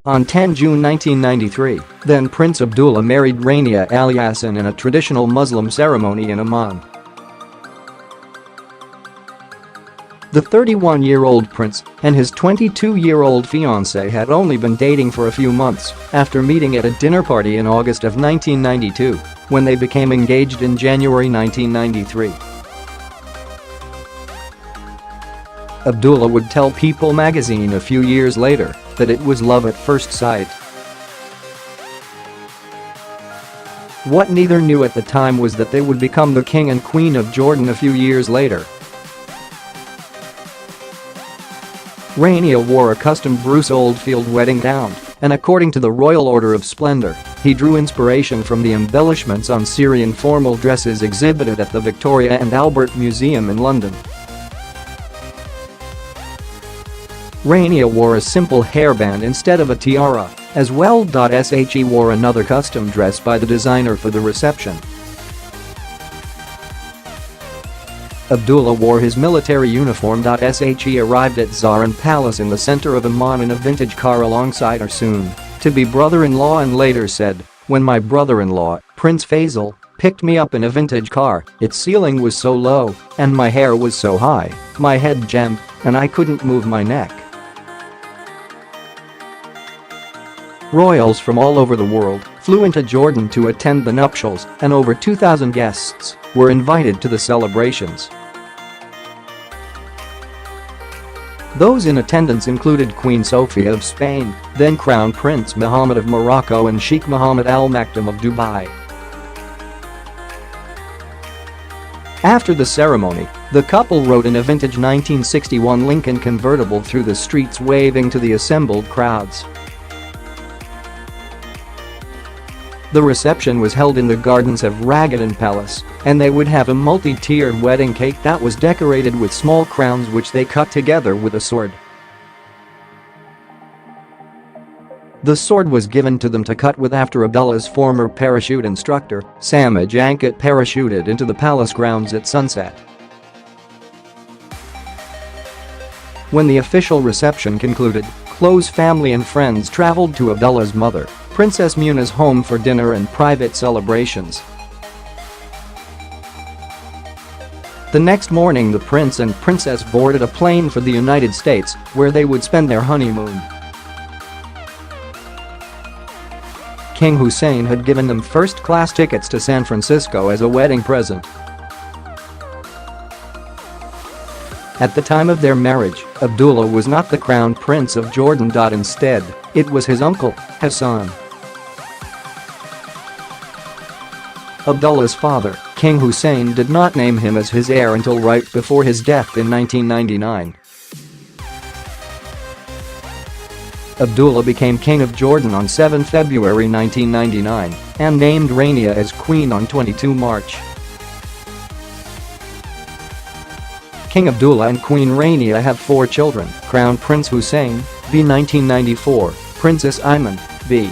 On 10 June 1993, then Prince Abdullah married Rania al Yassin in a traditional Muslim ceremony in Amman. The 31-year-old prince and his 22-year-old fiancé had only been dating for a few months after meeting at a dinner party in August of 1992, when they became engaged in January 1993. Abdullah would tell People magazine a few years later that it was love at first sight. What neither knew at the time was that they would become the King and Queen of Jordan a few years later. Rania wore a custom Bruce Oldfield wedding gown, and according to the Royal Order of Splendor, he drew inspiration from the embellishments on Syrian formal dresses exhibited at the Victoria and Albert Museum in London. Rania wore a simple hairband instead of a tiara, as well.She wore another custom dress by the designer for the reception. Abdullah wore his military uniform.She arrived at Zahran Palace in the center of Amman in a vintage car alongside her soon-to-be brother-in-law, and later said, "When my brother-in-law, Prince Faisal, picked me up in a vintage car, its ceiling was so low, and my hair was so high, my head jammed, and I couldn't move my neck." Royals from all over the world flew into Jordan to attend the nuptials, and over 2,000 guests were invited to the celebrations. Those in attendance included Queen Sofía of Spain, then Crown Prince Mohammed of Morocco, and Sheikh Mohammed Al Maktoum of Dubai. After the ceremony, the couple rode in a vintage 1961 Lincoln convertible through the streets waving to the assembled crowds. The reception was held in the gardens of Raghadan Palace, and they would have a multi-tiered wedding cake that was decorated with small crowns which they cut together with a sword. The sword was given to them to cut with after Abdullah's former parachute instructor, Samih Jankat, parachuted into the palace grounds at sunset. When the official reception concluded, close family and friends traveled to Abdullah's mother, Princess Muna's home for dinner and private celebrations. The next morning, the prince and princess boarded a plane for the United States, where they would spend their honeymoon. King Hussein had given them first-class tickets to San Francisco as a wedding present. At the time of their marriage, Abdullah was not the Crown Prince of Jordan.Instead, it was his uncle, Hassan. Abdullah's father, King Hussein, did not name him as his heir until right before his death in 1999. Abdullah became King of Jordan on 7 February 1999 and named Rania as Queen on 22 March. King Abdullah and Queen Rania have 4 children: Crown Prince Hussein, b. 1994, Princess Iman, b.